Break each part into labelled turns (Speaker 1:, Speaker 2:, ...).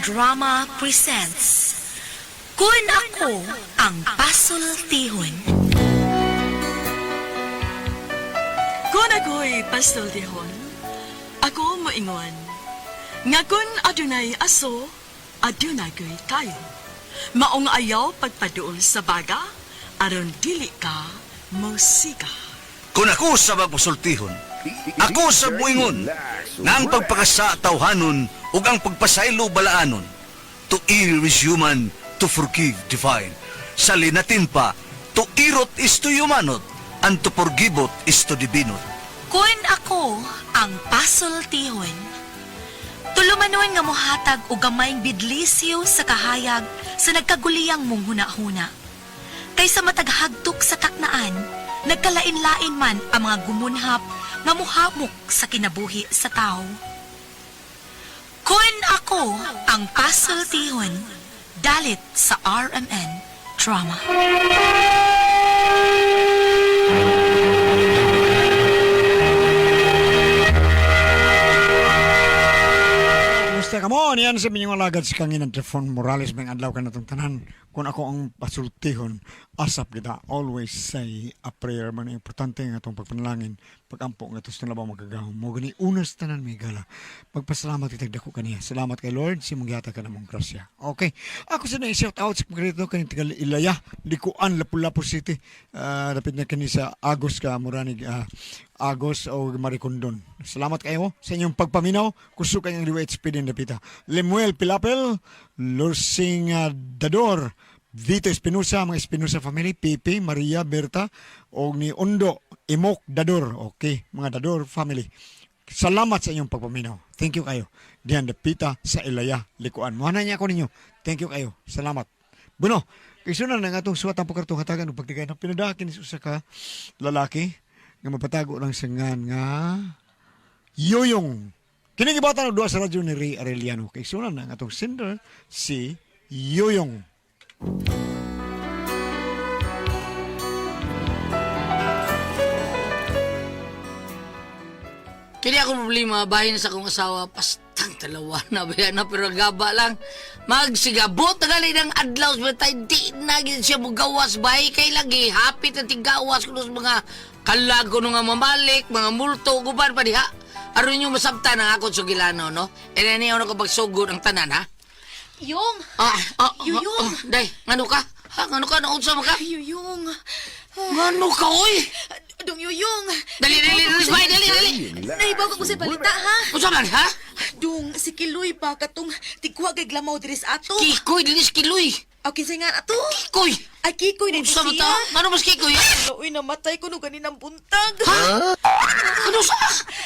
Speaker 1: Drama presents Kun Ako Ang Pasultihon.
Speaker 2: Kung ako'y pasultihon, ako moingon. Nga kun adunay aso, adunay ko'y tayo. Maong ayaw pagpaduol sa baga, aron dili ka musika.
Speaker 3: Kung ako sa magpasultihon, ako sa buingon, nga ang pagpakasa tawhanon ug ang pagpasaylo balaanon, to err is human, to forgive divine. Sa linatin pa, to irot is to humanot, and to forgivot is to divinot.
Speaker 1: Kun Ako Ang Pasultihon. Tulumanon nga mohatag og gamayng bidlisyo sa kahayag sa nagkaguliyang mong huna-huna. Kaysa mataghagtok sa taknaan, nagkalain-lain man ang mga gumunhap nga muhamok sa kinabuhi sa tao. Kun Ako Ang Pasultihon, dalit sa RMN Drama.
Speaker 4: Musta ka mo? Niyan sa minyong alagad si Kanginan Trifon Morales may adlaw ka na itong tanan. Kung ako ang pasultihon, asap kita. Always say a prayer. Man importante nga itong pagpanalangin. Pag-ampo nga ito na ba magagahong mo. Gani unas tanan may gala. Pagpasalamat itagdako kaniya. Salamat kay Lord. Si mong yata ka na mong grasya. Okay. Ako sa na-shout out sa pagkarito kaning tigal Ilaya. Likuan, Lapu-Lapu City. Dapat na kani sa Agos ka. Muranig Agos o Maricondon. Salamat kayo sa inyong pagpaminaw. Kuso kayong liwa-HP din napita. Lemuel Pilapel, Lorsing Dador, Vito Espinosa, mga Espinosa family, Pipi, Maria, Berta, o ni Ondo, Imok, Dador. Okay, mga Dador family. Salamat sa inyong pagpaminaw. Thank you kayo. Diyan dapita sa Ilaya, Likuan. Muhanan niya ako ninyo. Thank you kayo. Salamat. Bueno, kaysunan na nga itong suwatang pagkartong hatagan o pagtigay na pinadakin sa ka lalaki nga mapatago lang sa nga Yoyong. Kinigibata na doon sa radyo ni Ray Arellano. Kaysunan na nga itong sender si Yoyong.
Speaker 5: Kini ako problema, bahin sa akong asawa, pastang talawa na bayan na, pero gaba lang. Magsigabot na gali ng adlaw, tayo di na gid siya mugawas, bahay kay lagi, hapit na tigawas, kunos mga kalago nga mamalik, mga multo, guban pa diha. Aron yung masabta ng akong sugilano, no? E naniyaw na ko pagsugod ang tanan, ha?
Speaker 6: Yung! Yuyong!
Speaker 5: Day, ngano ka? Ha, ngano ka? Naunsa mo ka?
Speaker 6: Yuyong!
Speaker 5: Ngano ka, oy?
Speaker 6: Dong Yuyong!
Speaker 5: Dali, Rizbay, dali!
Speaker 6: Naibaw ka ko sa balita, ha?
Speaker 5: Unsa man, ha?
Speaker 6: Dong, si Kiloy pa katong tigwa kay glamaw diris ato.
Speaker 5: Kikoy, dilis kiloy.
Speaker 6: Aw, kinsay nga ato?
Speaker 5: Kikoy!
Speaker 6: Ay, Kikoy na
Speaker 5: Unsa man
Speaker 6: siya.
Speaker 5: ta? Ngano mas kikoy?
Speaker 6: Uy, namatay ko nung ganinang buntag.
Speaker 5: Ha? Ano sa?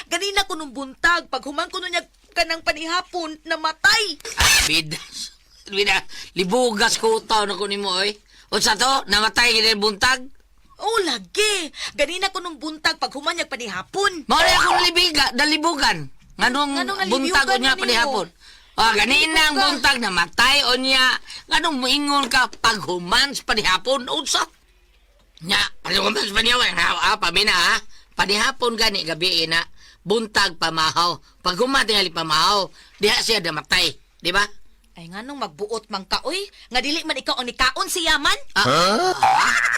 Speaker 6: Ganina ko nung buntag. Pag humang ko nung niya kanang panihapon, namatay.
Speaker 5: Bida, libugas ko utaw na kunin mo, oy. Unsa to? Namatay kini buntag?
Speaker 6: Oh, lagi. Ganina ko nung buntag pag humang niya panihapon.
Speaker 5: Mauli ako nalibugan. Nganong
Speaker 6: Nganong
Speaker 5: buntag o
Speaker 6: nalibugan
Speaker 5: niya
Speaker 6: mo
Speaker 5: panihapon? Ganina ang buntag namatay o niya. Nganong moingon ka pag humans panihapon? Unsa? Nya, pag humans panihapon, pamina ha? Panihapon gani gabi na. Buntag pamahaw. Pag humatingali pamahaw, diha siya namatay. Di ba?
Speaker 6: Ay nga nung magbuot mang kaoy, nga dili man ikaw ang nikaon si Yaman.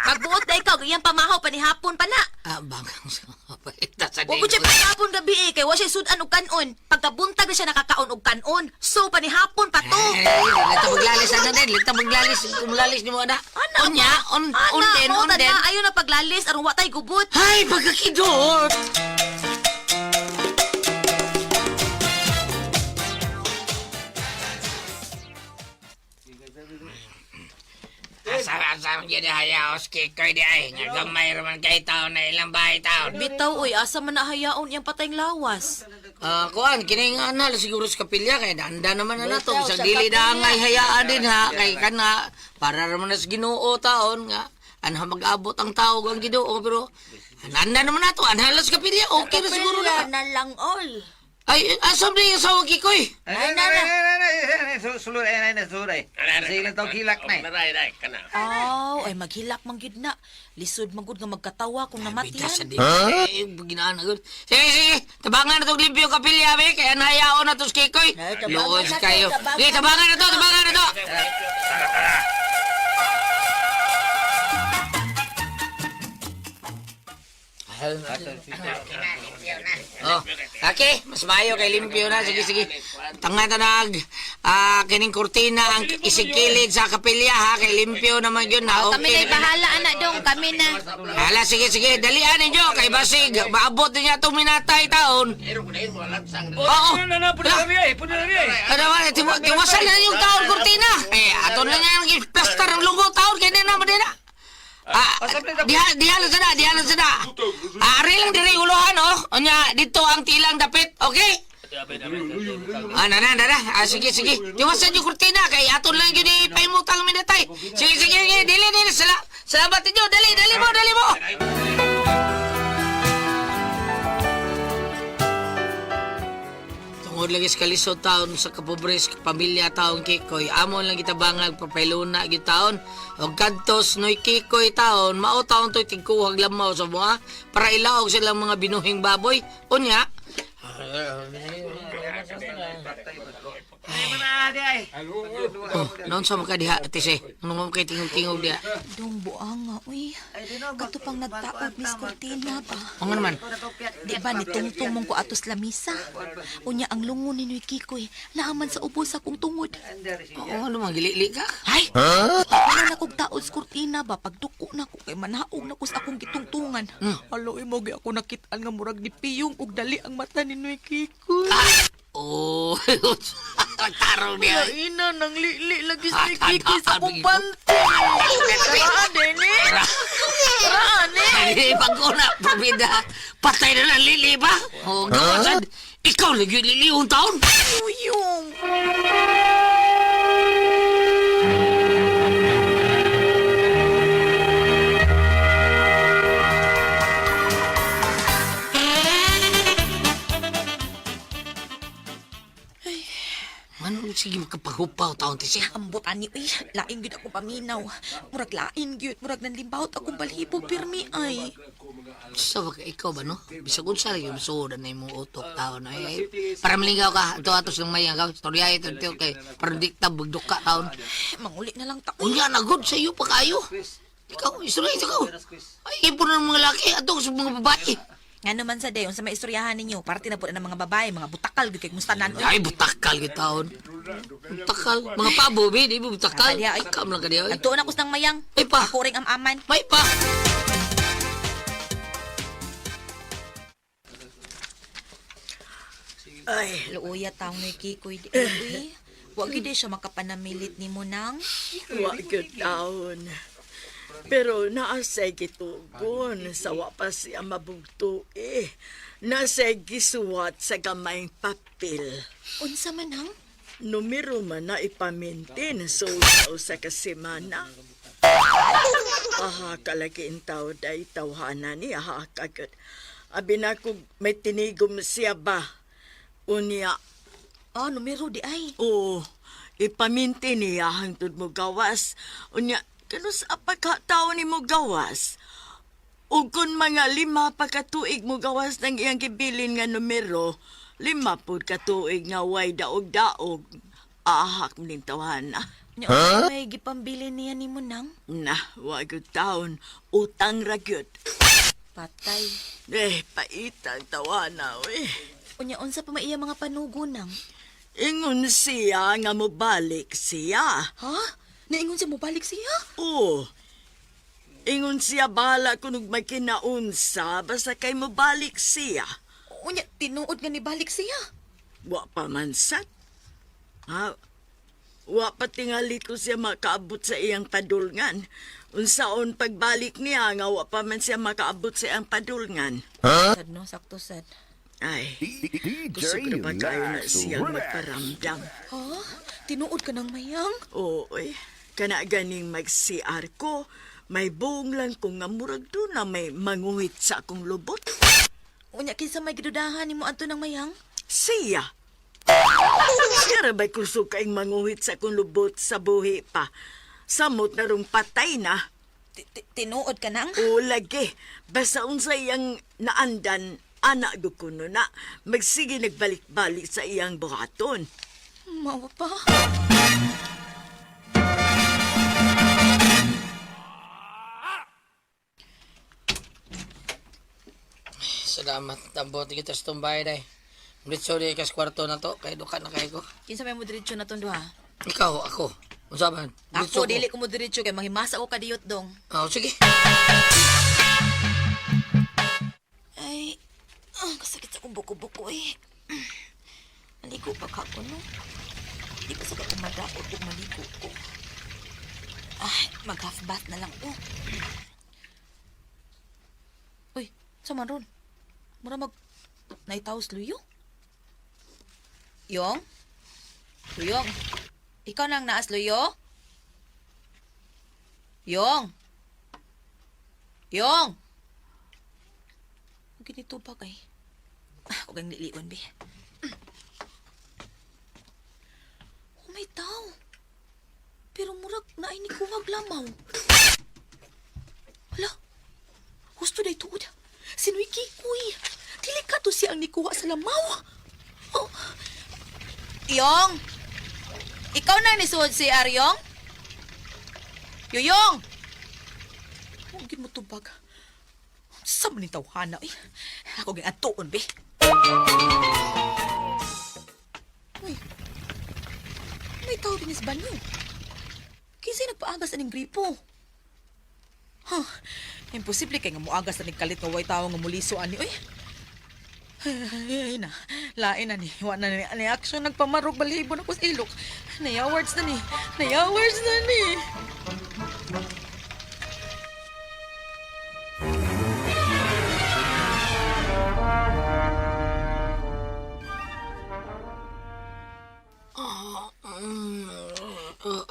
Speaker 6: Magbuot na ikaw, gayang pamahaw panihapon pa na.
Speaker 5: Bagang sa paita sa
Speaker 6: Huwag ko siya panihapon gabi kay wa siya sudan og kanon. Pagkabuntag na siya nakakaon og kanon. So, panihapon pa to.
Speaker 5: Lita maglalis na din. Lita maglalis ni mo na. Unya, unden.
Speaker 6: Ayaw na paglalis, aron wa tay gubot.
Speaker 5: Ay, pagkakidot! Asa yun hayaos kikoy di ay. Nga gamay raman kay tao na ilang bahay tao.
Speaker 6: Bitaw, oy, asa man nahayaon iyang patayng lawas.
Speaker 5: Kuan, kining anal siguro sa kapilya kay danda naman na nato. Isang dili na angay hayaan din ha. Kay kana, para raman na sa Ginoo taon nga. Anha mag-abot ang tao ang Ginoo pero anda naman nato. Anhalas kapilya, okay na siguro na.
Speaker 6: Na lang all.
Speaker 5: Ay, asam din yung asawa Kikoy.
Speaker 7: Sulay. Sige lang tao kilak na
Speaker 6: Aw, ay maghilak man gyud na. Lisod man gud nga magkatawa kung
Speaker 5: Bita sa
Speaker 6: namatian.
Speaker 5: di. Eh, ginaan na gud. Sige. Tabangan na itong limpyo kapilya, be. Kaya nahayaon na tos Kikoy.
Speaker 6: Ay, tabangan
Speaker 5: Luos
Speaker 6: na to,
Speaker 5: kayo.
Speaker 6: tabangan.
Speaker 5: Sige, tabangan na to. Oh, okay, mas mayo kay limpyo na. Sige. Tanga tanag. Kining kurtina ang isikilid sa kapilya ha. Kay limpyo naman yun ha.
Speaker 6: Kami
Speaker 5: Okay.
Speaker 6: na'y bahala, anak dong. Kami na.
Speaker 5: Hala, sige. Dalian ninyo. Kay basig. Maabot niya itong minatay taon. Oo. Ano ba? Tiwasan na yung taon kurtina. Ato na nga yung plaster ng lungo taon. Kaya na naman din na. Dihalan sana. Ari lang diri uluhan, oh. Onya, dito ang tilang dapit, okay? Nana. Sige. Tiwasan yung kurtina, kay aton lang yun ipahimutang minatay. Sige. Dili. Salamat ninyo. Dali mo. Tungod lagi sa kalisod taon sa kapobres pamilya taon Kikoy, amon lang kita bangag papailuna gyud taon. Og kadtos noy Kikoy taon, mao taon toy tigkuhag lamaw sa mga para ilaog silang mga binuhing baboy. Unya. Oh, noon sa mga diha tise. Nung mga kay tingog dia.
Speaker 1: Dong buanga, uy. Kato pang nagtaod, Miss Cortina ba?
Speaker 5: Ano naman?
Speaker 1: Di ba ni tungtong mong ko atos lamisa? Unya ang lungon ni Noy Kikoy, naaman sa ubo sa kong tungod.
Speaker 5: Oo, ano mga gili ka?
Speaker 1: Ay! Ano na kong taod sa Cortina ba? Pagduko na ko kay manaog na ko sa akong gitungtungan. Aloy mo, ako nakitaan nga murag ni Piyong ug dali ang mata ni Noy Kikoy.
Speaker 5: Oh, tarong niya.
Speaker 1: Ina, nang lili lagi sa Noy
Speaker 5: Ah,
Speaker 1: Kikoy sa
Speaker 5: ah,
Speaker 1: akong
Speaker 5: ah,
Speaker 1: bante. Raan eh. Raan eh.
Speaker 5: Ay, pag ko na, pabida, patay na ng lili ba? O, gawasan, ikaw lagi lili yung taon.
Speaker 1: Uyong.
Speaker 5: Ano, sige, magkapahupaw taon ti siya.
Speaker 1: Ambot ani uy, lain gyud ako paminaw. Murag lain gyud, murag nanlimbawt akong balhibo pirmi ay.
Speaker 5: Sa wag ikaw ba, no? Bisag unsa lagi masuodan na imong utok taon. Ay, para malingaw ka, ito atos ng mayang ka. Storya ito, kay parang dikta, bugdok ka taon.
Speaker 1: Manguli na lang ta.
Speaker 5: Unya na good sa iyo pa kayo. Ikaw, istorya ito. Ay, ipon ng mga laki, ato sa mga babae.
Speaker 1: Nga naman sa dayon sa may istoryahan ninyo, parte na po na ng mga babae, mga butakal gyud kay mustanan.
Speaker 5: Ay, butakal kita taon. Butakal. Mga pabo, be, di ba butakal?
Speaker 1: Ay, ay.
Speaker 5: Kam lang ka diya.
Speaker 1: Nagtuon ako sa mayang.
Speaker 5: Ay pa.
Speaker 1: Ako ring am-aman.
Speaker 5: May pa.
Speaker 1: Ay, luuya taong Noy Kikoy di uy. Wa gyud siya makapanamilit nimo nang.
Speaker 2: Wa gyud taon. Pero naasay gitugon sa wa pa siya mabugto Nasay gisuwat sa gamayng papel.
Speaker 1: Unsa man nang?
Speaker 2: Numero man na ipamintin so sa kasimana. Kalagi in tao day tawhana niya kagot. Abi na kung may tinigom siya ba? Unya,
Speaker 1: Numero di ay.
Speaker 2: oo, ipamintin niya hangtod mo gawas. Unya, kanus apagkatao ni mo gawas? O kung mga 5 pagkatuig mo gawas ng iyang gibilin nga numero, 5 pud katuig nga way daog-daog. Ahak ning tawhana.
Speaker 1: Nya may gipambili niya nimo nang.
Speaker 2: Na, wagod taon, utang ragyod.
Speaker 1: Patay.
Speaker 2: Paitang tawana,
Speaker 1: Unya unsa pa maiya mga panugo nang?
Speaker 2: Ingon siya nga mobalik siya.
Speaker 1: Ha? Naingon siya mo balik siya?
Speaker 2: Oo. Ingon siya bala kung may kinaunsa, basta kay mobalik siya.
Speaker 1: Unya tinuod nga ni balik siya.
Speaker 2: Wa pa man sat. Wa pa tingali ko siya makaabot sa iyang padulngan. Unsaon pagbalik niya nga wa pa man siya makaabot sa iyang padulngan.
Speaker 1: Sad no, sakto sad.
Speaker 2: Ay, gusto ko na ba kayo na siyang magparamdam?
Speaker 1: Ha? Tinuod ka ng mayang?
Speaker 2: Oy, kana ganing mag-CR ko, may buong lang ko nga murag doon na may manguhit sa akong lubot.
Speaker 1: Unya kinsa may gidudahan nimo adto ng mayang?
Speaker 2: Siya? Siya ra ba'y kusog kaing manguhit sa kung lubot sa buhi pa? Samot na rong patay na.
Speaker 6: Tinuod ka nang?
Speaker 2: O lagi, basta unsa iyang naandan, anak do kuno na, magsige nagbalik-balik sa iyang buhaton.
Speaker 6: Mao pa.
Speaker 5: Salamat. Tambot kita sa tumbay day. Blitso di kas kwarto na to. Kay duka na kay ko.
Speaker 6: Kinsa may mo diretso na tondo ha?
Speaker 5: Ikaw, ako. Usaban.
Speaker 6: Ako dili ko mo diretso kay mahimasa ko kadiyot dong.
Speaker 5: Oh, sige.
Speaker 6: Ay, kasakit sa kong buko-buko eh. Maligo pa ka ko, no? Di pa sa ka kumadaot kung maligo ko. Ay, mag-half bath na lang, oh. Uy, saan man ron? Mura mag... Naitaos luyo? Yong? Luyong? Ikaw nang naas luyo? Yong? Yong? Huwag ganito ba kay? Huwag ang niliwan, be. Oh, may tao. Pero murag na ay ni kuwag lamaw. Hala, gusto na ituod. Sino'y kikoy. Delikato siya ang nikuha sa lamaw. Oh. Iyong! Ikaw na nisuod si Aryong? Yuyong! Huwag mo tubag. Saan man yung tawhana, eh? Ako ging atuon, be. Uy, may tao din sa banyo. Kasi nagpaagas na ng gripo. Huh, imposible kay nga muagas na nagkalit nga way tao nga muliso ani, uy. Ay na, lain na ni. Wa na ni action nagpamarog balibo na ko sa ilok. Nayawards na ni. Nayawards na ni.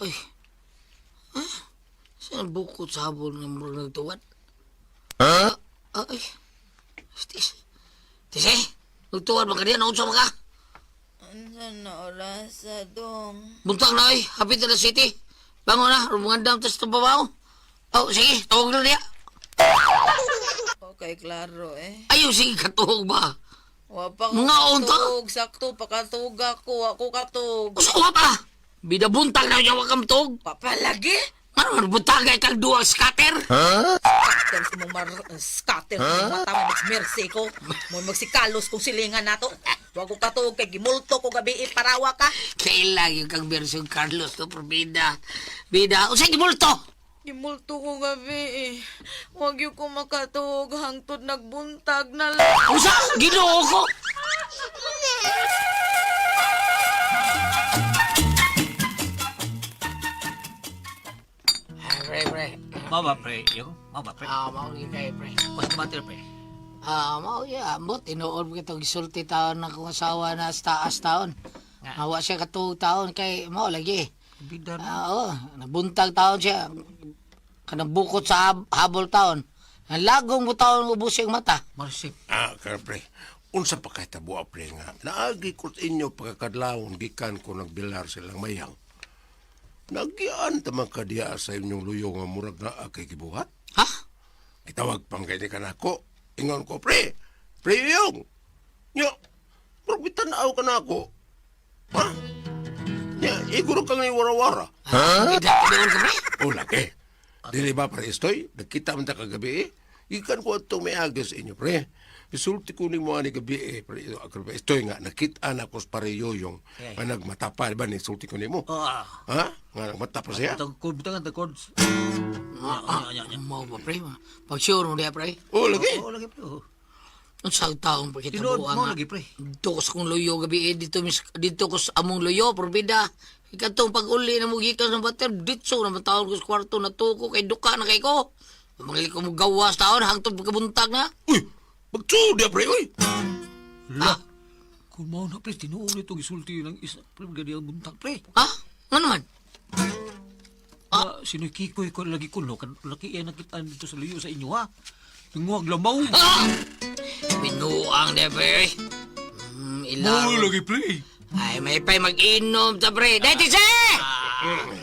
Speaker 5: Ay. Saan bukod sa habol ng murag nagtuwad? Ay. Tis. Tise, nagtuwad ba ka diyan? Naunsa ba ka?
Speaker 6: Ansan na oras sa dong?
Speaker 5: Buntang na ay, hapit na city. Bango na, rumangandam tas tubabaw. Oh, sige, tawag na niya.
Speaker 6: Okay, klaro eh.
Speaker 5: Ayaw, sige, katuhog ba?
Speaker 6: Wa pa
Speaker 5: Mga unta?
Speaker 6: katug, sakto pa katug ako katug.
Speaker 5: Usawa pa! Bida buntang na niya wakam tog.
Speaker 6: Papalagi?
Speaker 5: Ano, buntang kay kang duwag scatter?
Speaker 6: Scatter sa mong scatter sa mong mata mo mercy ko. Mo magsikalos kung silingan nato. Wa ko katug kay gimulto ko gabi parawa ka.
Speaker 5: Kailang yung kang versing Carlos to, pero bida. Bida, usay gimulto!
Speaker 6: Gimulto ko gabi eh. Wag yung ko makatug hangtod nagbuntag na lang.
Speaker 5: Usa, ginoo ko! Pre.
Speaker 7: Mama, pre. Yung, mama, pre.
Speaker 5: Maugin kayo, pre.
Speaker 7: Mas matter, pre.
Speaker 5: Mao ya, ambot tinuod mo kitong gisulti taon na kong asawa na sa taas taon. Awa siya katuog taon kay mao lagi.
Speaker 7: Bida na.
Speaker 5: Oo, nabuntag taon siya. Kanang bukot sa habol taon. Ang lagong mo taon ubos yung mata.
Speaker 7: Marsip.
Speaker 8: Pre. Unsa pa kay tabuha, pre, nga. Naagi ko sa inyo pagkakadlawon, gikan ko nagbilar silang mayang. Nagyaan tamang kadiya sa inyong luyo nga murag na kay gibuhat.
Speaker 5: Ha?
Speaker 8: Itawag pang kay ka nako. Ingon ko, pre. Pre yung. Nya, murag bitanaw ka na ako. Ha? Nya, iguro kang iwara-wara.
Speaker 5: Ida, doon ka, pre?
Speaker 8: O, laki. Dili ba, pre, Estoy? Nagkita man ta kagabi, eh. Ikan ko itong may agos sa inyo, pre. Isulti ko ni mo ani gabi, pre. Estoy nga, nakita na ko sa pareyo yung nagmatapa, ba, nisulti ko ni mo. Ha? Nga nagmatapa siya?
Speaker 7: Tagkod, bitangan, tagkod.
Speaker 5: Mau ba, pre? Pag-sure mo diya, pre?
Speaker 8: O, lagi.
Speaker 7: Oo, lagi, pre.
Speaker 5: Ang sa taong pa kita
Speaker 7: Tinood
Speaker 5: buang
Speaker 7: mo
Speaker 5: nga.
Speaker 7: lagi, pre.
Speaker 5: Dito ko sa kong luyo gabi, dito ko sa among luyo, probida. Ikatong pag-uli na mo gikan ng bater, dito naman taon ko sa kwarto na tuko, kay duka na kay ko. Mangali ko mo gawas taon, hangtod pagkabuntag na.
Speaker 8: Uy, magsuda, pre, uy.
Speaker 7: La. Kung mo na, pre, tinuon itong isulti ng isa, pre, gadi ang buntag, pre.
Speaker 5: Ha? Nga naman?
Speaker 7: Sino'y kikoy ko lagi kuno, kan laki yan nakita dito sa liyo sa inyo, ha? Tinguwag lamaw.
Speaker 5: Binuang de, pre. ilaw.
Speaker 7: Mau lagi, pre.
Speaker 5: Ay, may pa'y mag-inom ta, pre. Day, tise!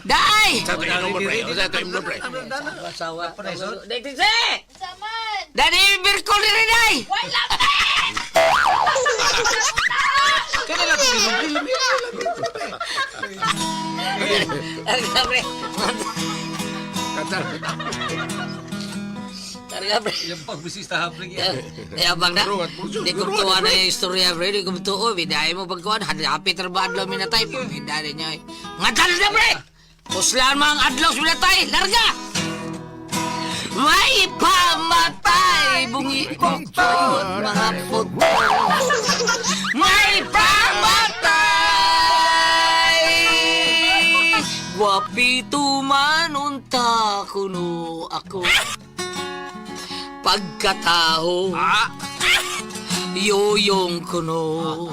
Speaker 5: Day!
Speaker 8: Sa ito inom mo, pre. Sa ito inom mo, pre.
Speaker 5: Asawa. Day, tise! Dadi, birko ni rin, day! Targa, pre. Targa, pre.
Speaker 7: Yang pagbisista hapling yan.
Speaker 5: Abang na. Di ko tuwa na yung istorya, pre. Di ko tuwa. Bidahin mo pagkuhan. Hadapi trabaho adlaw minatay. Bidahin niya. Nga talo na, pre! Puslaan mo ang adlaw sa minatay. Larga! May pamatay, bungi poktot, mga puto. May pamatay! Wapito man unta kuno ako. Pagkataho, yoyong kuno.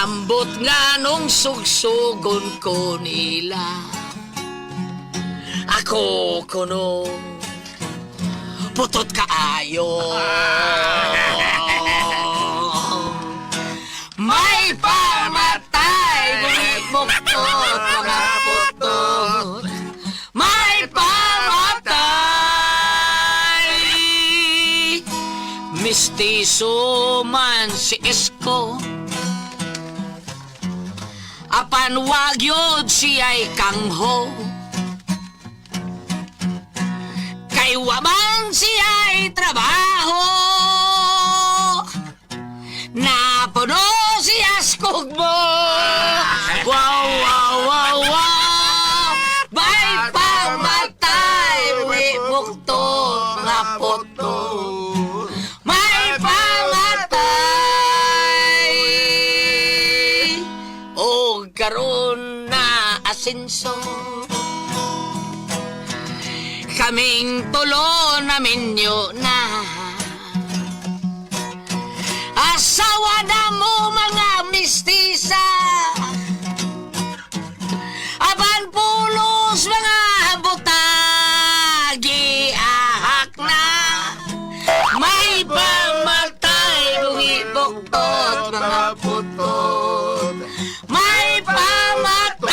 Speaker 5: Ambot nga nung sugsugon ko nila. Ako kuno putot kaayo. May pamatay, bumibuktot, mga putot. May pamatay. Mistiso man si Isko. Apan wag yun siya'y kangho. Kay waman siya'y trabaho. Napuno siya skog mo. Wow, wow, wow, wow. May pamatay, buktot, mga puto. May pamatay. O karon na asenso. Kaming tulo namin nyo na. Asawa na mo mga mistisa. Aban pulos mga butagi ahak na. May pamatay, bungi buktot, mga putot. May pamatay.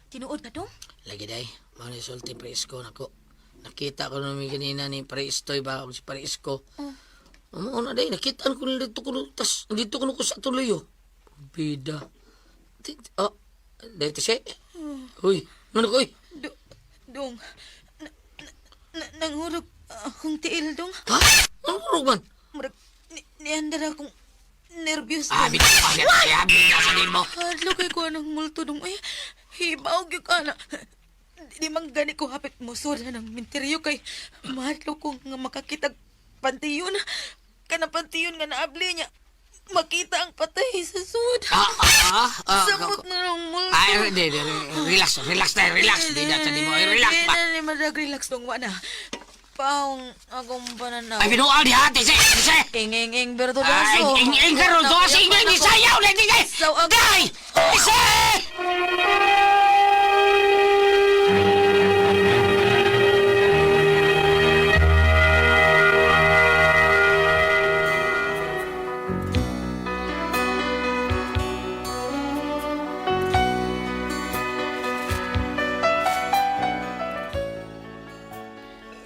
Speaker 6: Tinuod ka dong?
Speaker 5: Lagi day, mga nisulti Presko nako. Nakita ko namin kanina ni Preistoy ba o si Preisko. Amo na day, nakita ko nila dito ko tas dito ko sa tuloy oh. Bida. Oh, day tise. Uy, ano ko uy?
Speaker 6: Dong, nanghurog akong tiil dong.
Speaker 5: Ha? Ano man?
Speaker 6: Murag, niandar akong nervyos.
Speaker 5: Bida pa niya, bida sa din mo.
Speaker 6: Hadlo kay ko anong multo dong. Ay, hibaw gyud ka na. Di man gani ko hapit mo sura ng minteryo kay mahadlo ko nga makakitag pantiyon. Kana pantiyon nga naabli niya. Makita ang patay sa sud. Samot na ng multo.
Speaker 5: Ay, di, relax tayo, relax. Di na sa di mo, relax pa.
Speaker 6: Di na madag-relax dong wana. Paong akong pananaw.
Speaker 5: Ay, binual di ha, tise.
Speaker 6: Ing
Speaker 5: Ay,
Speaker 6: bertudaso.
Speaker 5: ing karo, doa sa ingay, di sayaw, di kay.
Speaker 6: Saw ako.
Speaker 5: Day! Tise!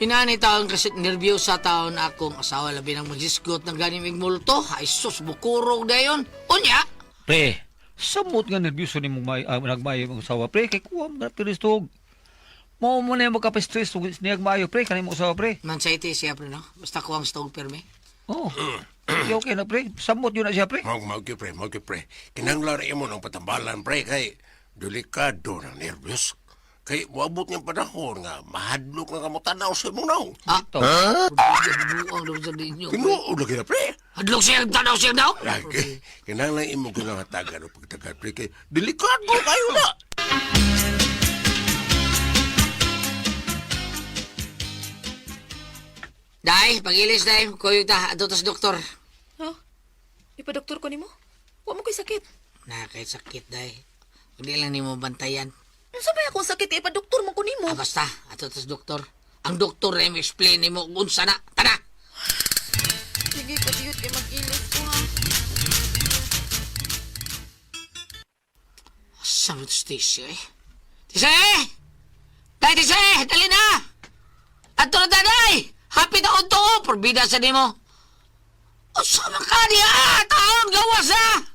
Speaker 5: Pinani taon kasi nervyosa taon akong asawa labi ng magisgot ng ganing multo. Ay sus, bukurog na yun. Unya?
Speaker 7: Pre, samot nga nervyoso ni mong nagmayo mong usawa, pre. Kay kuwam na piristog. Mao mo na yung magkapastress niyag maayo, pre. Kanay mo usawa, pre.
Speaker 5: Mansayti siya, pre, no? Basta ko ang stove perme.
Speaker 7: Oh, okay na, pre. Samot yun na siya, pre.
Speaker 8: Mau pre. Kinanglan mo ng patambalan, pre. Kay delikado ng nervyos. Kay muabot niyang panahon nga mahadlok nga kamutanaw sa imong naong.
Speaker 5: Buang daw sa ninyo.
Speaker 8: Tinuod lagi na, pre.
Speaker 5: Hadlok siya, tanaw siya daw.
Speaker 8: Lagi. Kinanglan imo ginangatagan o pagtagan, pre. Kay delikado kayo na.
Speaker 5: Day, pagilis, day. Kuyo ta, ato tas doktor.
Speaker 6: Ha? Ipa-doktor ko nimo? Wa mo ko'y sakit.
Speaker 5: Nakakay sakit, day. Hindi lang ni mo bantayan.
Speaker 6: Sabay akong sakit kay pa doktor mo kunin mo.
Speaker 5: Basta, ato tas doktor. Ang doktor ay explain ni mo kung unsa na. Tara!
Speaker 6: Sige, patiyot kay mag-ilis ko ha.
Speaker 5: Asa mo ito si Tisay eh? Tisay! Dahil Tisay! Dali na! Ato na daday! Happy na unto! Porbida sa nimo. Asa man ka niya? Taon gawas ha!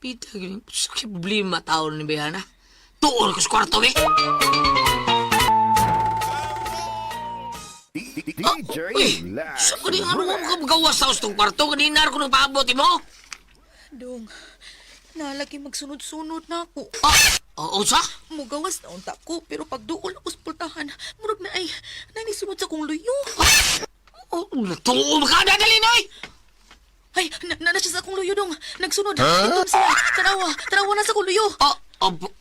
Speaker 5: Pita, sa problema taon ni Bayana. Tuon ko sa kwarto eh! Uy! Sa kani ano mo gawas sa ustong kwarto? Kanina ko nang paabot mo?
Speaker 6: Dong, nalagi magsunod-sunod na ako.
Speaker 5: Oo sa?
Speaker 6: Mugawas na unta ko, pero pag duol ako sa pultahan, murag na ay nanisunod sa kong luyo.
Speaker 5: Tuon ka na dali noy!
Speaker 6: Ay, na siya sa kong luyo dong. Nagsunod. Ito siya. Tarawa na sa kong luyo.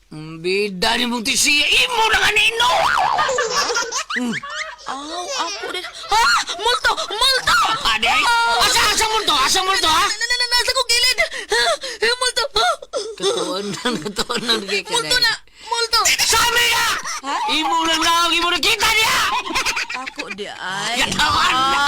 Speaker 5: Bida ni mong tisiya. Imo na nga nino!
Speaker 6: Aw, ako din. Ha! Multo!
Speaker 5: Ade? Asa multo? Asa multo ha?
Speaker 6: Nasa kong gilid. Multo!
Speaker 5: Katuon na kay ka
Speaker 6: Multo na! Multo!
Speaker 5: Sabi ya! Imo lang lang, imo na kita niya!
Speaker 6: Ako di ay.
Speaker 5: Katawan na!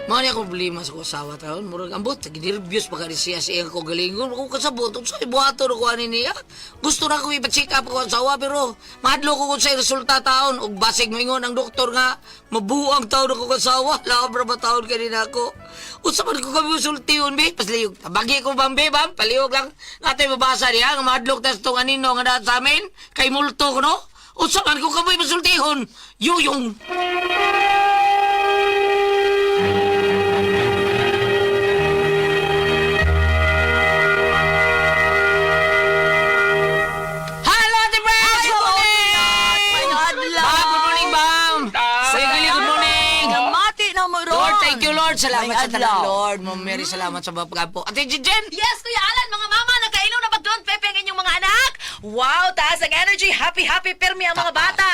Speaker 5: Mao ni ako problema sa ko asawa taon. Murag ambot, nag-nervyos pa ka siya sa iyang kagalingon. Ako kasabot, sa ibuhato na ko ani niya. Gusto na ko ipa-check up ako asawa, pero mahadlo ko kung sa resulta taon. O basig mingon ang doktor nga, mabuang taon ako kasawa. Labra ba taon kanina ako? Unsa man ko kami usultiyon, be? Pasliyog. Tabagi ko bang, be, bam? Paliyog lang. Natin mabasa niya, nga mahadlok tas itong anino nga dahil sa amin. Kay multo ko, no? Unsa man ko kami usultihon? Yuyong! Hello, Ate Brad! Good morning! Bam, good morning, Bam! Say, good morning!
Speaker 2: Mati na mo ron.
Speaker 5: Lord, thank you, Lord. Salamat
Speaker 2: May
Speaker 5: sa tanan,
Speaker 2: adlaw.
Speaker 5: Lord. Ma'am Mary, salamat sa pagkapo. Ate Jen!
Speaker 1: Yes, Kuya Alan, mga mama, nagkainom na ba doon, Pepe, ang inyong mga anak? Wow, taas ang energy. Happy pirmi ang mga bata.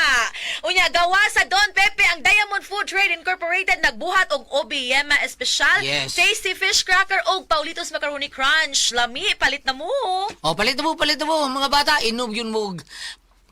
Speaker 1: Unya, gawa sa Don Pepe ang Diamond Food Trade Incorporated nagbuhat og OBM espesyal,
Speaker 5: Yes.
Speaker 1: tasty fish cracker og Paulitos Macaroni Crunch. Lami, palit na mo.
Speaker 5: O, palit mo, mga bata. Inom yun mo.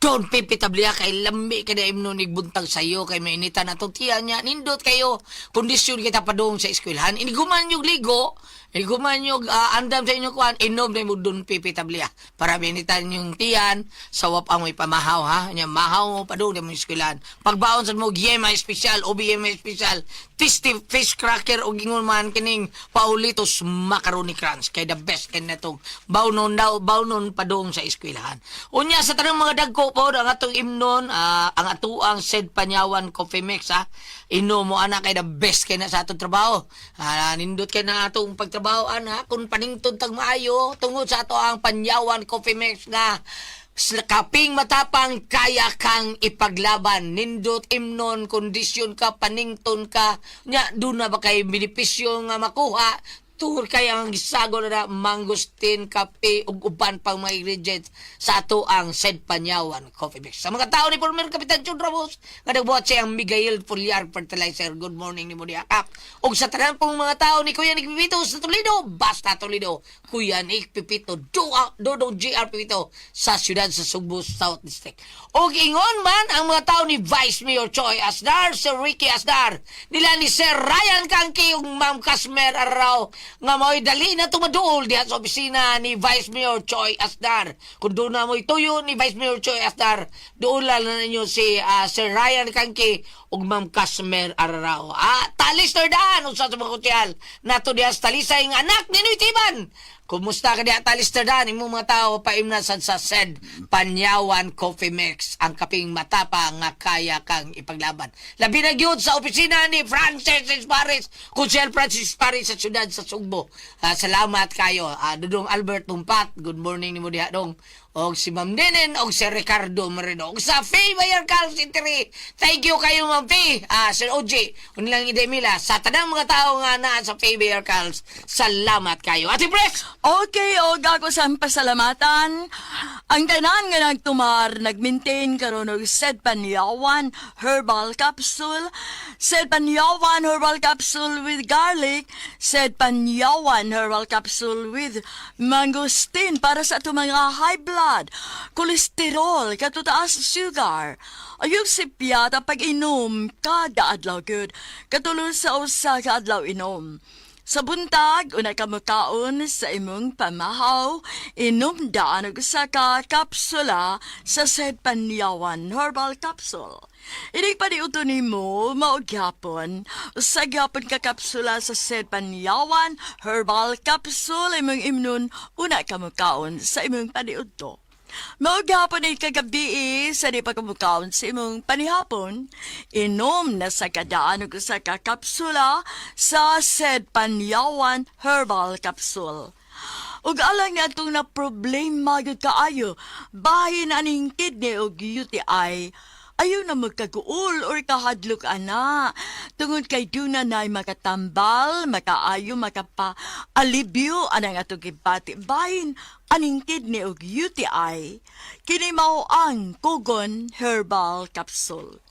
Speaker 5: Don't pipitablia kay lambi ka na imno nigbuntag sa'yo kay mainitan na tiyan niya. Nindot kayo. Kondisyon kita pa doon sa eskwelahan. Iniguman yung ligo. Iniguman yung andam sa inyo kuhan. Inom na mo doon pipitablia. Para mainitan yung tiyan. Sawap ang may pamahaw ha. Nya, mahaw mo pa doon sa eskwelahan. Pagbaon sa mo, GMA special, OBM special, tasty fish cracker o gingon man kining Paulitos Macaroni Crunch. Kay the best kay netong bawnon pa doon sa eskwelahan. Unya sa tanang mga dagko po ang atong imnon, ang atuang Sed Panyawan Coffee Mix ha. Inom mo ana kay the best kay na sa atong trabaho. Nindot kay na atong pagtrabaho ana kung panington tag maayo tungod sa ato ang Panyawan Coffee Mix nga kaping matapang kaya kang ipaglaban. Nindot imnon, kondisyon ka, panington ka. Nya, doon na ba kay benepisyo nga makuha? Tur kaya ang gisago na mangustin, kape, ug uban pang mga ingredients sa ato ang Sed Panyawan Coffee Mix. Sa mga tao ni former Kapitan John Ramos, nga nagbuhat siya ang Miguel Foliar Fertilizer. Good morning ni Mudia Kap. Ug sa tanan pong mga tao ni Kuya Nick Pipito sa Toledo, basta Toledo. Kuya Nick Pipito, Dodong GR Pipito sa siyudad sa Subo South District. Ug ingon man ang mga tao ni Vice Mayor Choi Asdar, Sir Ricky Asdar, nila ni Sir Ryan Kangki ug Ma'am Casmer Arao nga mo'y dali na tumaduol diha sa opisina ni Vice Mayor Choi Asdar. Kung doon na mo'y tuyo ni Vice Mayor Choi Asdar, doon lang na ninyo si Sir Ryan Kangki ug Ma'am Casmer Arao. Talis Tardaan, usa sa mga kutyal, nato diha sa talisay nga anak ni Tiban. Kumusta ka diha Talis Tardaan, imong mga tao paimnasan sa Sed Panyawan Coffee Mix, ang kaping matapa nga kaya kang ipaglaban. Labi na gyud sa opisina ni Francis Paris, Kunsel Francis Paris sa siyudad sa Sugbo. Salamat kayo. Dudong Albert Tumpat, good morning nimo diha dong. Og si Ma'am Nenen og si Ricardo Moreno og sa Faye Bayer Cal City. Thank you kayo Ma'am Faye, Sir OJ, unilang Idemila sa tanang mga tao nga naa sa Faye Bayer Cal. Salamat kayo. Ate Pres,
Speaker 2: Okay, og ako sa pasalamatan. Ang tanan nga nagtumar, nagmaintain karon og Sed Panyawan Herbal Capsule, Sed Panyawan Herbal Capsule with garlic, Sed Panyawan Herbal Capsule with mangosteen para sa ato mga high blood, kolesterol, katutaas sugar. Ayog sipyata pag inom kada adlaw good, katulong sa usa ka adlaw inom. Sa buntag, una ka makaon sa imong pamahaw, inom daan og usa ka kapsula sa Sed Panyawan Herbal Capsule. Inig pa niuto nimo maugyapon, usa gyapon ka kapsula sa Sed Panyawan Herbal Capsule imong imnon una ka makaon sa imong paniudto. Maugapon ay kagabi sa di pagkamukaon sa imong panihapon, inom na sa kadaan o sa kakapsula sa Sed Panyawan Herbal Capsule. Ug alang na itong na problema yun kaayo, bahin aning kidney o UTI, ayaw na magkaguol or kahadlok ana. Tungod kay duna na makatambal, makaayo, makapa-alibyo anang atong gibati. Bahin, aning kidney o UTI, kini mao ang Kugon Herbal Capsule.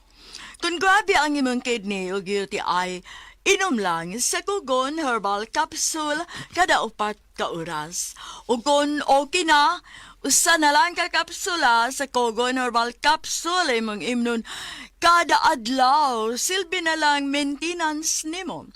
Speaker 2: Kung grabe ang imong kidney o UTI, inom lang sa Kugon Herbal Capsule kada 4 ka oras. O kung okay na, usa na lang ka kapsula sa Kugon Herbal Capsule imong imnon kada adlaw, silbi na lang maintenance nimo.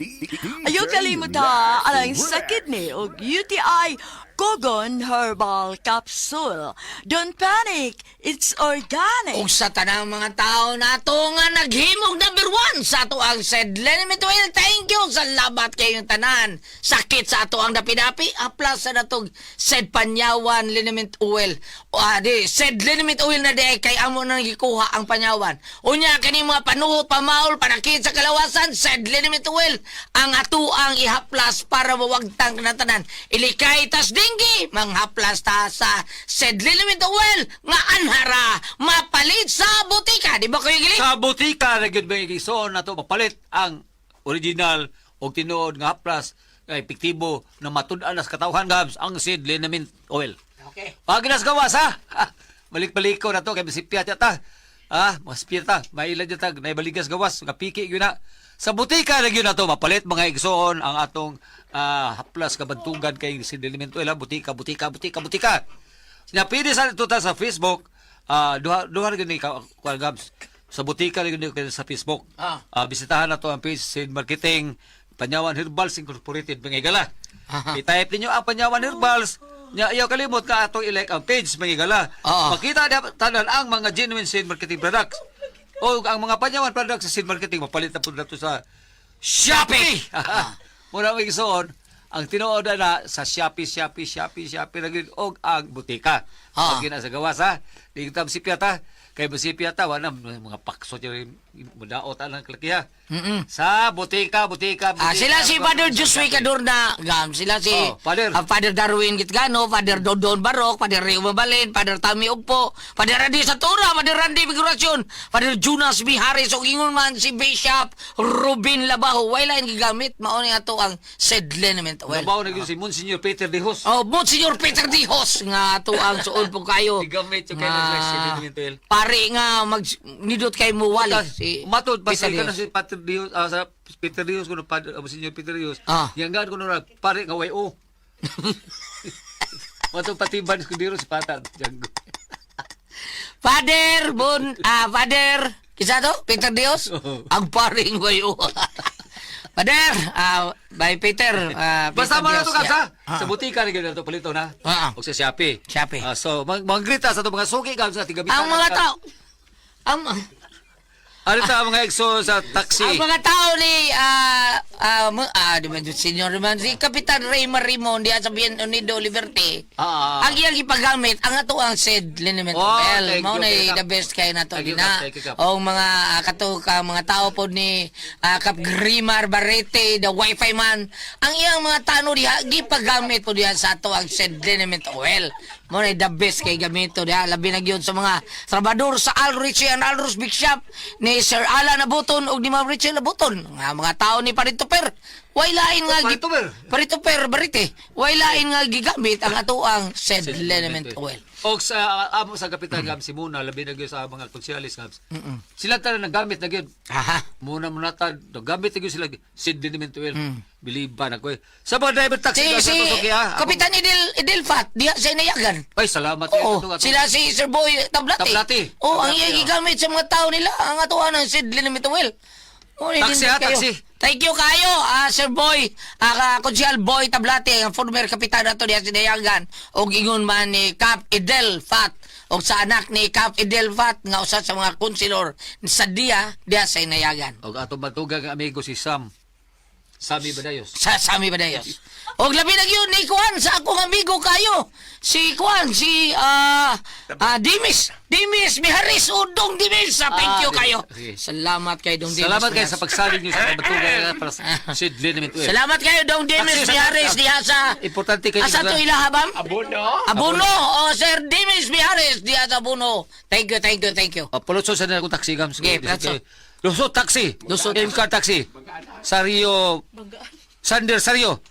Speaker 2: Ayaw kalimut ha, alang sa kidney o UTI, Kugon Herbal Capsule. Don't panic, it's organic.
Speaker 5: Ug sa tanang mga tao nato nga naghimog number 1 sa ato ang Sed Liniment Oil, thank you sa labat kayong tanan. Sakit sa ato ang dapi-dapi, aplas sa natong Sed Panyawan Liniment Oil. O Sed Liniment Oil na di kay amo nang gikuha ang panyawan. Unya kani mga panuhot, pamaol, panakit sa kalawasan, Sed Liniment Oil ang ato ang ihaplas para mawagtang na tanan. Ilikay tas dinggi, manghaplas ta sa Sed Liniment Oil nga anhara mapalit sa butika. Di ba kayo gili?
Speaker 7: Sa butika na gyud may igsoon nato mapalit ang original og tinuod nga haplas nga epektibo na matud-an sa katawhan gabs ang Sed Liniment Oil.
Speaker 5: Okay.
Speaker 7: Ginas gawas ha. Balik-balik ko na to kay bisipya ta. Maspira ta, mailad ta, naibaligas gawas, nga piki gyud na. Sa butika na gyud na to mapalit mga igsoon ang atong haplas kabantugan kay Sed Liniment Oil. Butika. Sinapili sa ito ta sa Facebook, duha gyud ni Gabs. Sa butika gyud ni sa Facebook. Bisitahan na to ang page Sed Marketing Panyawan Herbals Incorporated Mangigala. I-type ninyo ang Panyawan Herbals. Ayaw kalimot ka atong i-like ang page Mangigala. Makita tanan ang mga genuine Sed Marketing products. O ang mga Panyawan products sa Sed Marketing mapalit na po na to sa Shopee. Muna mo igsoon, ang tinuod na sa Shopee na gid og ang butika. Pag sa gawas ha. Di kita masipya ta. Kay masipya ta wala mga pakso yung mudaot ang kalakiha. Sa butika.
Speaker 5: Sila si Father Josué Cadorna, sila si Father Darwin Gitgano, Father Dodon Barok, Father Rio Mabalin, Father Tami Ugpo, Father Randy Satura, Father Randy Figuracion, Father Jonas Bihares, o ingon man si Bishop Rubin Labaho. Wala yung gigamit, mauni ato ang Sed Liniment Oil.
Speaker 7: Labaho na yun si Monsignor Peter Dihos.
Speaker 5: Monsignor Peter Dihos, nga ato ang suod po kayo.
Speaker 7: Gigamit yung kailan Sed Liniment Oil.
Speaker 5: Pare nga, nidot kay Muwali.
Speaker 7: Matod, basta ka na si Peter Dihos, sa Peter Dihos, kuno Monsignor Peter Dihos, yang gan kuno na, pare nga wayo. Matod patiban ko diro si Patat.
Speaker 5: Father, kisa to? Peter Dihos? Ang paring wayo. Father, by Peter.
Speaker 7: Basta mo na ito ka sa butika na gano'n ito palito na. O sa Shopee. So, maggrita sa ito mga suki ka sa tigabitan.
Speaker 5: Ang mga tao.
Speaker 7: Ano ito ang mga exo sa taxi?
Speaker 5: Ang mga tao ni, di ba, Senyor naman, si Kapitan Raymar Rimon, diya sa Unido Liberty. Ang iyang ipagamit, ang ato ang Sed Liniment Oil. Mao na the best kayo na to. O mga mga tao po ni Kap Grimar Barrete, the Wi-Fi man, ang iyang mga tano diya, gipagamit po diya sa ato ang Sed Liniment Oil. mo na the best kay gamito diha labi na gyud sa mga trabador sa Alrichi and Alros Big Shop ni Sir Alan Abuton ug ni Ma'am Richel Abuton nga mga tao ni Paritoper way lain nga Paritoper barite way lain nga gigamit ang atuang said liniment oil.
Speaker 7: Og sa amo sa kapitan Gabs si Muna labi na gyud sa mga konsehales Gabs. Sila tanan nagamit na gyud.
Speaker 5: Aha.
Speaker 7: Muna ta nagamit na gyud sila seed liniment oil. Biliban ako. Sa mga driver taxi
Speaker 5: Si Kapitan Idilfat diha sa inayagan.
Speaker 7: Ay salamat
Speaker 5: Oo, sila si Sir Boy Tablati.
Speaker 7: Tablati.
Speaker 5: Oo, ang
Speaker 7: Tablati,
Speaker 5: gigamit sa mga tao nila ang atuan ng seed liniment oil.
Speaker 7: Taxi, taxi.
Speaker 5: Thank you kayo, Sir Boy, Konsyal Boy Tablate, ang former kapitan nato diya sinayagan, o ingon man ni Cap Idel Fat, o sa anak ni Cap Idel Fat, nga usa sa mga konsilor sa diya sa inayagan.
Speaker 7: Og ato batugang amigo si Sammy Badayos.
Speaker 5: Sa Sami Badayos. Og labi na yun ni Kuan sa akong amigo kayo. Si Kuan, si Dimis Miharis Udong Dimis. Thank you kayo.
Speaker 7: okay.
Speaker 5: Salamat kay Dong Dimis.
Speaker 7: Salamat kayo sa pagsalig niyo sa batugang para sa seed liniment oil.
Speaker 5: Salamat kayo Dong Dimis Miharis diha sa
Speaker 7: Importante kayo.
Speaker 5: asa to ilahabam?
Speaker 8: Abono.
Speaker 5: Abuno. O Sir Dimis Miharis diha sa Abuno. Thank you.
Speaker 7: Pulutso sa na akong taxi Gams.
Speaker 5: Sige, pulutso.
Speaker 7: Lusot taxi.
Speaker 5: Lusot.
Speaker 7: MCAR taxi. Sario. Sander Sario.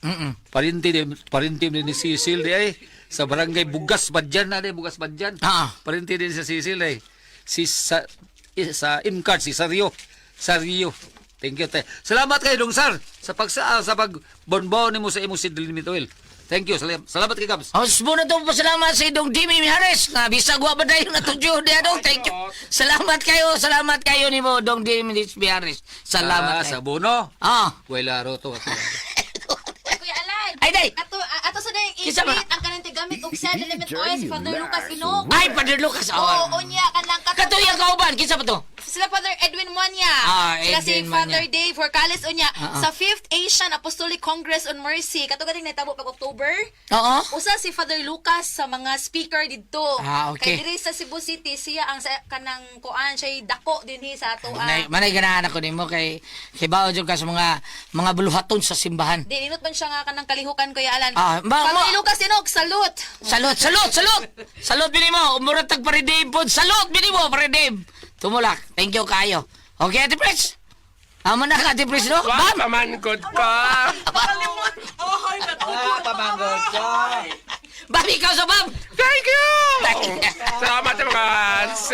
Speaker 7: Parinti din ni Cecil di ay sa barangay Bugas Badyan na di Bugas Badyan. Parinti din sa Cecil ay si sa MCAR si Sario. Thank you. Salamat kayo dong sir sa pag bonbon nimo sa imong seed limit oil. Thank you. Salamat kay Gabs.
Speaker 5: Muna to pasalamat sa Dong Jimmy Mihares nga bisag wa ba dayon atong Diyo diha dong. Thank you. Salamat kayo nimo Dong Jimmy Mihares. Salamat kayo.
Speaker 7: Sa Bono. Wala roto.
Speaker 6: Kuya Alan.
Speaker 5: Ay, day.
Speaker 6: Ato sa day
Speaker 5: Kisa ba?
Speaker 6: i-treat ang kanang gamit og sad element oil si Father Lucas Ginoo.
Speaker 5: Ay, Padre Lucas.
Speaker 6: Oo, unya kanang
Speaker 5: Katuyang kauban, kinsa ba to?
Speaker 6: sila Father Edwin Monya. Sila si
Speaker 5: Edwin
Speaker 6: Father
Speaker 5: Monya.
Speaker 6: Dave Forcales unya sa 5th Asian Apostolic Congress on Mercy. Kato ganing natabo pag October.
Speaker 5: Oo.
Speaker 6: Usa si Father Lucas sa mga speaker didto.
Speaker 5: Okay.
Speaker 6: Kay diri sa Cebu City siya ang kanang kuan siya dako dinhi sa ato.
Speaker 5: Manay ganahan ako nimo kay bawo jud ka sa mga buluhaton sa simbahan.
Speaker 6: Di ninot man siya nga kanang kalihukan Kuya Alan.
Speaker 5: Father
Speaker 6: Lucas Sinog, salute.
Speaker 5: Salud bini mo. Umurat tag pare Dave pod. Salud bini mo pare Dave. Tumulak. Thank you kayo. Okay, Ate Pres. Amo na ka, Ate Pres, no? Bam!
Speaker 8: Pamangkot ko.
Speaker 7: Pamanggot ko.
Speaker 5: Bam, ikaw sa Bam!
Speaker 8: Thank you! Salamat sa mga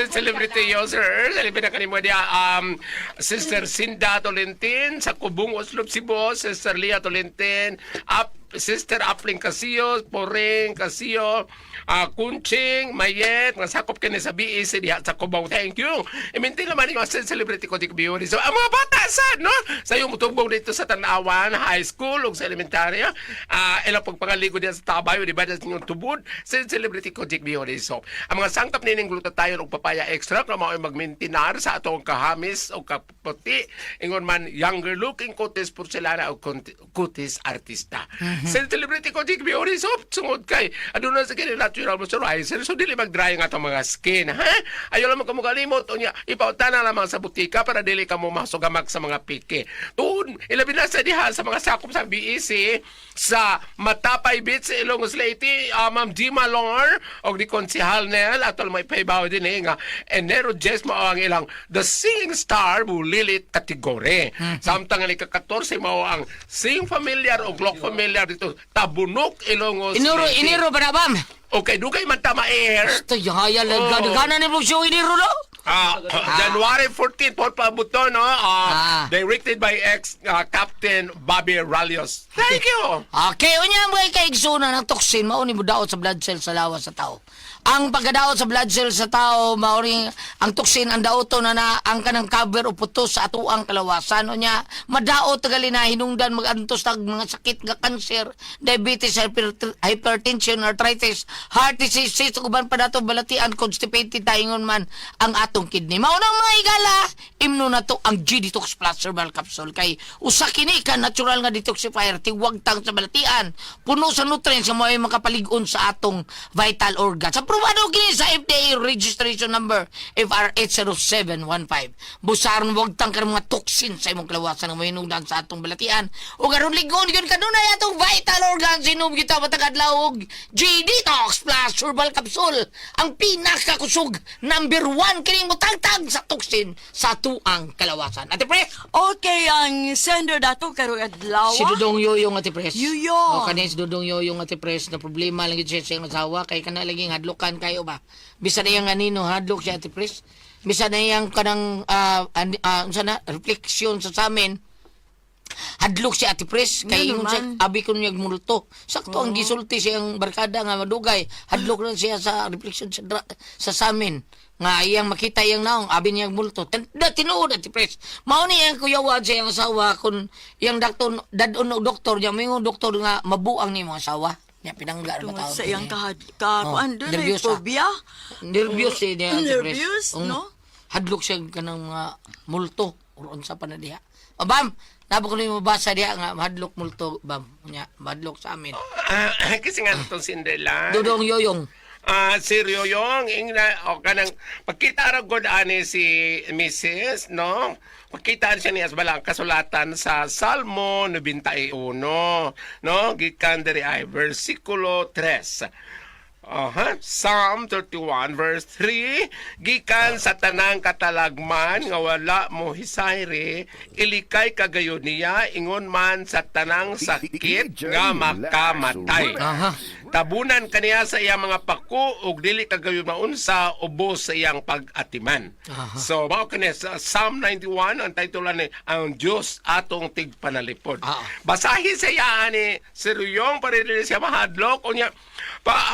Speaker 8: celebrity user. Salipin na kanimo dia. Sister Cinda Tolentin sa Kubong Oslob Cebu. Sister Lia Tolentin. Sister Apling Casio, Poreng Casio, Kunching, Mayet, nga sakop kini sa BEC diha sa Cubao. Thank you. Imintin naman yung celebrity ko di Biori. So, ang mga bata no? Sa yung tubong dito sa Tanawan High School o sa elementarya, ilang pagpangaligo diyan sa Tabayo, di ba? Sa yung tubod, sa celebrity ko di Biori. So, ang mga sangkap nining glutathione o papaya extra, kung mga magmintinar sa atong kahamis o kaputi, ingon man younger looking kutis porcelana o kutis artista. Sa celebrity ko, Jig Biori, so, sungod kay, aduna sa kini natural moisturizer, so dili mag-dry nga itong mga skin, ha? Ayaw lang magkamukalimot, o niya, ipauta na lamang sa butika para dili ka mo masugamag sa mga piki. Tuon, ilabi na sa diha sa mga sakop sa BEC, sa Matapay Beach, sa Ilongos Leyte, Ma'am Dima Lor, o di Konsihal Nel, at may paibaw din nga, Enero Jess mo ang ilang The Singing Star, bulilit kategori. Samtang ang ika-14 mo ang Sing Familiar o Glock Familiar dito, Tabunok, Ilongos Leyte.
Speaker 5: Iniro ba na, Bam?
Speaker 8: Okay, dugay man tama air.
Speaker 5: Ito, yaya lang. Gana ni Blue Show, iniro, no?
Speaker 8: January 14, Port Pabuto, no? Directed by ex-Captain Bobby Ralios. Thank you!
Speaker 5: Okay, unya mo kay igsuna ng toxin, mauni mo daot sa blood cell sa lawas sa tao. Ang pagkadaot sa blood cell sa tao, maori ang toxin, ang daoto na ang kanang cover o putos sa atuang kalawasan. Unya, madaot tagali na hinungdan mag-antos tag mga sakit nga cancer, diabetes, hypertension, arthritis, heart disease, uban pa dato balatian, constipated taingon man ang atong kidney. Maunang mga igala, imno na to ang G-Detox Plus Herbal Capsule kay usa kini ka natural nga detoxifier tiwag tang sa balatian, puno sa nutrients nga mo'y makapalig-on sa atong vital organs. Aprobado kini sa FDA registration number FR80715. Busaron wag tang karong mga toxin sa imong kalawasan nga mahinungdan sa atong balatian. O karon ligon gyud kanunay atong vital organs inom kita matag adlaw og G-Detox Plus Absorbal Capsule, ang pinakakusog number 1 kining mutangtag sa tuksin sa tuang kalawasan. Ate Pres,
Speaker 2: Okay, ang sender dato karong adlaw.
Speaker 5: si Dudong Yoyong Ate Pres.
Speaker 2: Yoyong.
Speaker 5: O kanin si Dudong Yoyong Ate Pres na problema lang gid siya sa iyang asawa kay kana laging hadlokan kayo ba. Bisa na yang anino hadlok siya Ate Pres. Bisa na yang kanang unsa na refleksyon sa amin. Hadlok si Ate Pres kay
Speaker 2: Nga
Speaker 5: ingon siya
Speaker 2: naman.
Speaker 5: abi ko niyag multo. Sakto ang gisulti siyang barkada nga madugay. Hadlok na siya sa refleksyon sa samin nga iyang makita iyang naong abi niyag multo. Tinuod Ate Pres. Mao ni iyang kuyawad sa iyang asawa kun iyang doktor niya mingon doktor nga mabuang ni mga asawa. Niya pinangga ba
Speaker 2: Tungod
Speaker 5: tawag
Speaker 2: sa iyang
Speaker 5: niya?
Speaker 2: kakuan doon ay
Speaker 5: nervyos,
Speaker 2: phobia.
Speaker 5: Nervyos eh niya Ate Pres.
Speaker 2: Nervyos,
Speaker 5: Ung
Speaker 2: no?
Speaker 5: Hadlok siya kanang mga multo uron sa panadiha. O bam, nabo ko na mabasa diha nga hadlok multo bam. Nya hadlok sa amin.
Speaker 8: Kasi nga itong Cinderella.
Speaker 5: Dudong Yoyong.
Speaker 8: Seryo yung o kanang pagkita ra gud ani si Mrs. no, pagkita siya niya sa balang kasulatan sa Salmo 91 no, gikan diri ay versikulo 3. Psalm 31 verse 3, gikan sa tanang katalagman nga wala mo hisayri, ilikay kagayon niya ingon man sa tanang sakit nga makamatay. Tabunan kaniya sa iyang mga paku ug dili kagayon maunsa ubos sa iyang pag-atiman. So mao kani sa Psalm 91 ang title ni ang Dios atong tigpanalipod. Basahin sa iya ni Siruyong para dili siya mahadlok unya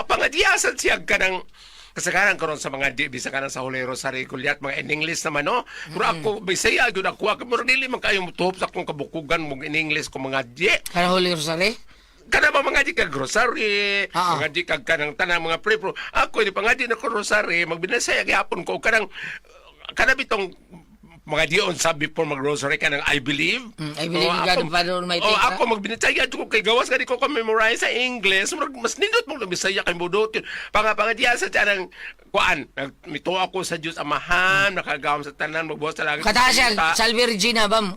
Speaker 8: pangadiyasan siya kanang kasagaran karon sa mga di bisa kanang sa Holy Rosary kulyat mga in English naman no. Pero ako Bisaya gyud ako pero dili man kayo mutuhop sa akong kabukugan mong in English ko mga di.
Speaker 5: Kana Holy Rosary?
Speaker 8: Kada ba mga di kag grocery, mga di kag kanang tanang mga pre-pro. Ako di pa nga di na ko rosary, magbinasaya gihapon ko kanang bitong mga diyon sabi before mag-grocery kanang I believe.
Speaker 5: I believe in God, the Father Almighty.
Speaker 8: Ako magbinasaya ko kay gawas nga di ko memorize sa English. Mas nindot mo lang Bisaya kay mudot yun. Pangapangadiya sa tanang kuan. Mito ako sa Dios Amahan, nakagawam sa tanan magbuhat sa langit.
Speaker 5: Kata siya, Salve Regina, bam.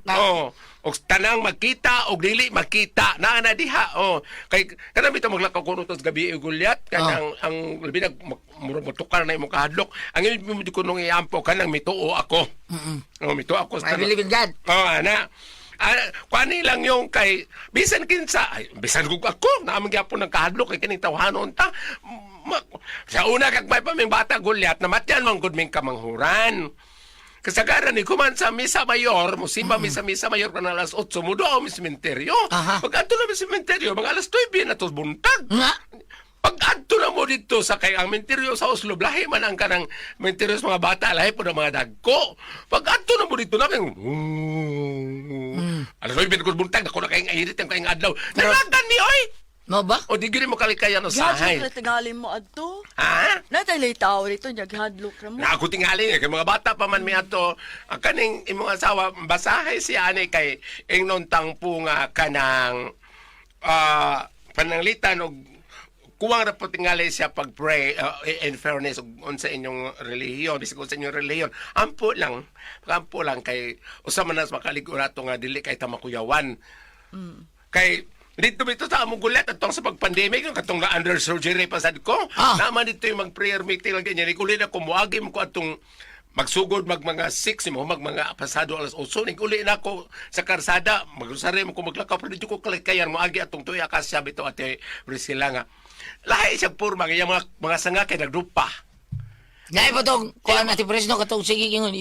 Speaker 8: Og tanang magkita og dili makita na diha kay kanang bitaw maglakaw kuno tos gabi gulyat kanang ang labi nag murag motukar na imong kahadlok ang imo di kuno iampo kanang mituo ako mituo ako
Speaker 5: I believe in God.
Speaker 8: ana kuani lang yung kay bisan kinsa bisan gug ako naamang gyapon ng kahadlok kay kining tawhanon ta sa una kag may paming bata gulyat namatyan man gud ming kamanghuran. Kasagaran ni kuman sa Misa Mayor, musimba Misa Mayor ka na alas 8, mudo ako may sementeryo. Pag-adto na may sementeryo, mga alas 9 na tos buntag. Pag-adto na mo dito sa kay ang menteryo sa Oslo, lahi man ang kanang menteryo sa mga bata, lahi po ng mga dagko. Pag-adto na mo dito namin, alas 9 na tos buntag, ako na kayong ahirit, ang kayong adlaw. Nalagan ni, oy!
Speaker 5: Mo ba?
Speaker 8: O di gini mo kalikayan o sahay.
Speaker 2: Gadi tingali mo adto.
Speaker 8: Ha?
Speaker 2: Natay tao dito naghadlok ra mo.
Speaker 8: Na ako tingali kay mga bata pa man mi ato ang kaning imong asawa basahay siya ani kay ingnon tangpo nga kanang pananglitan og kuwang ra po tingali siya pag pray in fairness unsa inyong relihiyon bisag sa inyong relihiyon ampo lang kay usa man nas makaligo nato nga dili kay tamakuyawan kay dito sa among gulat atong sa pag-pandemic katong na under surgery pasad ko naman dito yung mag-prayer meeting lang ganyan uli na kumuagi mo ko atong magsugod mga 6 mo mga pasado alas 8 ning uli na ako sa karsada magrosaryo mo ko maglakaw pero dito ko kalikayan mo agi atong tuya ka siya bito ate Priscilla nga lahi siya purma nga mga sanga kay nagdupa
Speaker 5: Dahil pa itong kuha natin presno katong sige ingon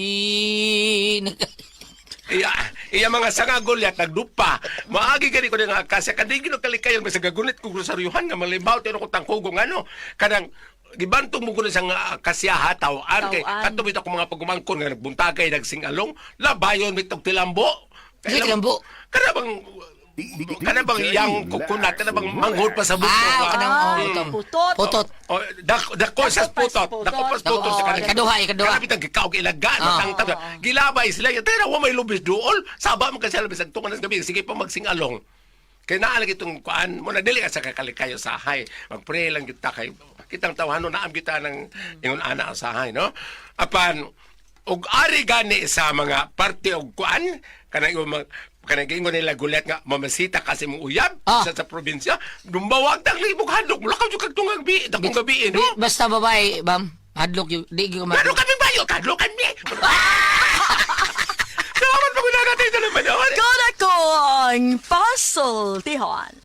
Speaker 8: iya mga sanga gulyat nagdupa maagi gani ko nga kasya kandig no kalikayan sa gagunit ko grosaryuhan nga malimbaw tino ko tangkugong kanang gibantong mo kuno sang kasya tawan kay katubit ako mga pagumangkon nga nagbuntagay nagsingalong labayon mitog tilambo
Speaker 5: tilambo
Speaker 8: kana bang iyang kukunat kana bang manghod pa sa buko
Speaker 5: kanang putot
Speaker 8: dako sa putot sa kanang
Speaker 5: kaduhay
Speaker 8: kana bitang gikaw gilaga tangtang gilabay sila tara wa may lubis duol saba man kasi labis agtungan sa gabi sige pa magsingalong kay naa lagi itong kuan mo na dili sa kakalikayo sahay magpray lang kita kay kitang tawhanon naam kita ng ingon ana sahay no apan og ari gani sa mga parte og kuan kanang Kanagingon nila gulat nga mamasita kasi mong uyab
Speaker 5: Ah.
Speaker 8: sa probinsya. Dumbawag tang libog handok. Mula ka kag tungag bi. Dakong gabi, no?
Speaker 5: Basta babae, bam. Hadlok yung, di ko
Speaker 8: Pero kami bayo, kadlo kami. Salamat po kung nagatay sa naman.
Speaker 2: Kung ako ang pasultihon.